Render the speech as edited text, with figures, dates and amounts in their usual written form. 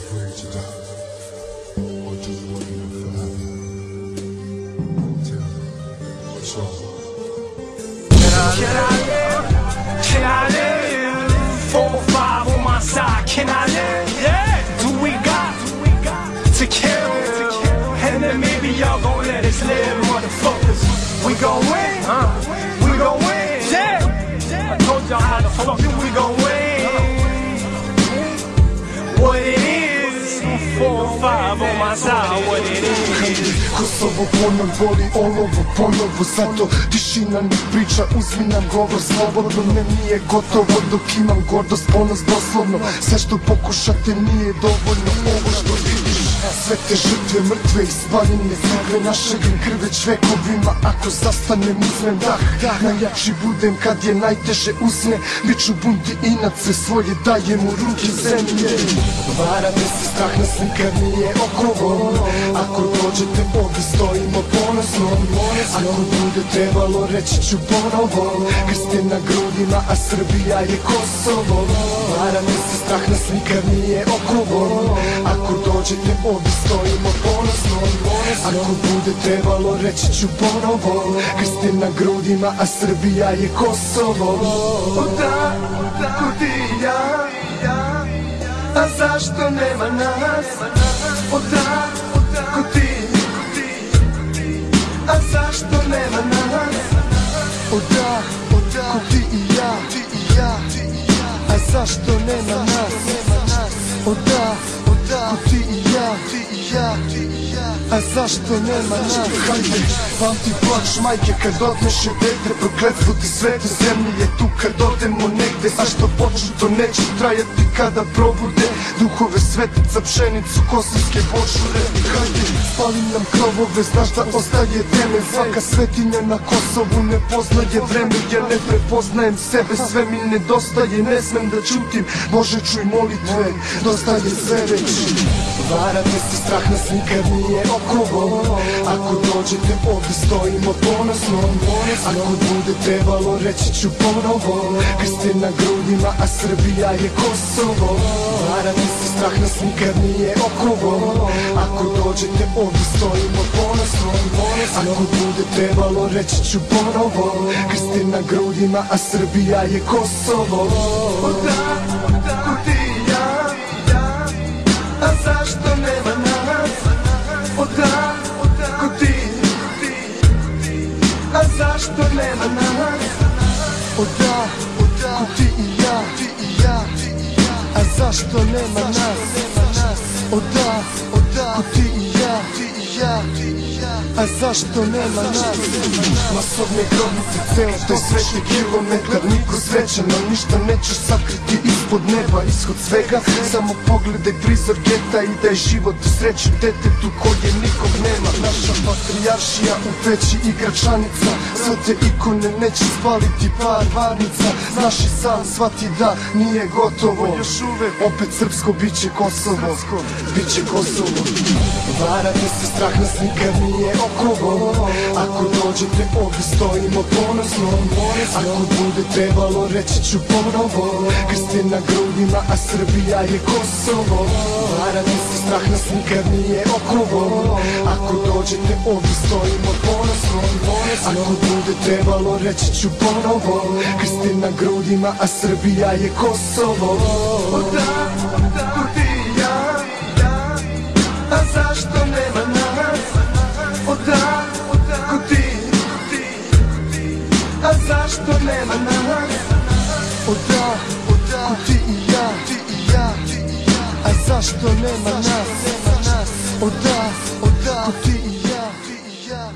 Pray to God. What do you want me to have? Tell me, what's wrong? Can I live? 4 or 5 on my side, can I live? Yeah. Do we got to kill? And then maybe y'all gon' let us live, motherfuckers. We gon' win, we gon' win. Yeah. I told y'all how the fuck we gon' win. What it is, 4 or 5 on my side, what it is. Kosovo ponor boli olovo ponovo, zato tišina ne priča, uzmi nam govor slobodno. Ne, nije gotovo dok imam gordost, ponos doslovno. Sve što pokušate nije dovoljno, ovo što vidiš. Sve te žrtve, mrtve i spaljene zagre našeg krveć vekovima. Ako zastanem, uzmem dah, najjači budem kad je najteže usne. Biću bunti inat, sve svoje dajem u ruke zemlje. Vara me se, strah nas nikad nije okrovo. Ako dođete ovdje stojimo ponosno. Ako bude trebalo reći ću ponovo. Krste na grudima, a Srbija je Kosovo. Vara me se, strah nas nikad nije okrovo. Ako dođete ovdje stojimo ponosno. Ako bude trebalo reći ću ponovo. Krste na grudima, a Srbija je Kosovo. Da, ko ti i ja, a zašto nema nas? Da, ko ti, a zašto nema nas? Da, ko ti i ja, a zašto nema nas? Da, ko ti i ja, a zašto nema nas? Hajde, pamti plač majke kad odneše dete. Prokletstvo ti svete zemlje je tu kad odemo negde. A što počne to neće trajati kada probude duhove svetica, pšenicu, kosovske bočure. Hajde, spali nam krovove, znaš da ostaje teme. Svaka svetinja na Kosovu ne poznaje vreme. Ja ne prepoznajem sebe, sve mi nedostaje. Ne smem da čutim, Bože čuj molitve, dosta je sve reći. Vara me se, strah nas nikad nije okrovo. Ako dođete ovdje stojimo ponosno. Ako bude trebalo reći ću ponovo. Krste na grudima, a Srbija je Kosovo. Vara me se, strah nas nikad nije okrovo. Ako dođete ovdje stojimo ponosno. Ako bude trebalo reći ću ponovo. Krste na grudima, a Srbija je Kosovo. Da, ko ti i ja, a zašto nema nas? Da, ko ti, a zašto nema nas? Da, ko ti i ja, a zašto nema nas? Da, ko ti i ja, a zašto nema nas? Masovne grobnice, ceo taj sveti kilometar. Niko srećan, ali ništa nećeš sakriti ispod neba. Ishod svega, samo pogledaj prizor geta i daj život i sreću detetu koje nikog nema. Naša patrijaršija u peći igračanica, sve te ikone neće spaliti par varnica. Znaš i sam, shvati da nije gotovo. Još uvek, opet srpsko biće Kosovo, biće Kosovo. Vara me se, strah nas nikad nije okrovo. Ako dođete ovdje stojimo ponosno. Ako bude trebalo reći ću ponovo. Krste na grudima, a Srbija je Kosovo. Vara me se, strah nas nikad nije okrovo. Ako dođete ovdje stojimo ponosno. Ako bude trebalo reći ću ponovo. Krste na grudima, a Srbija je Kosovo. Da, ko ti i ja, a zašto nema nas? Da, ko ti, a zašto nema nas? Da, ko ti i ja, a zašto nema nas? Da, ko ti i ja.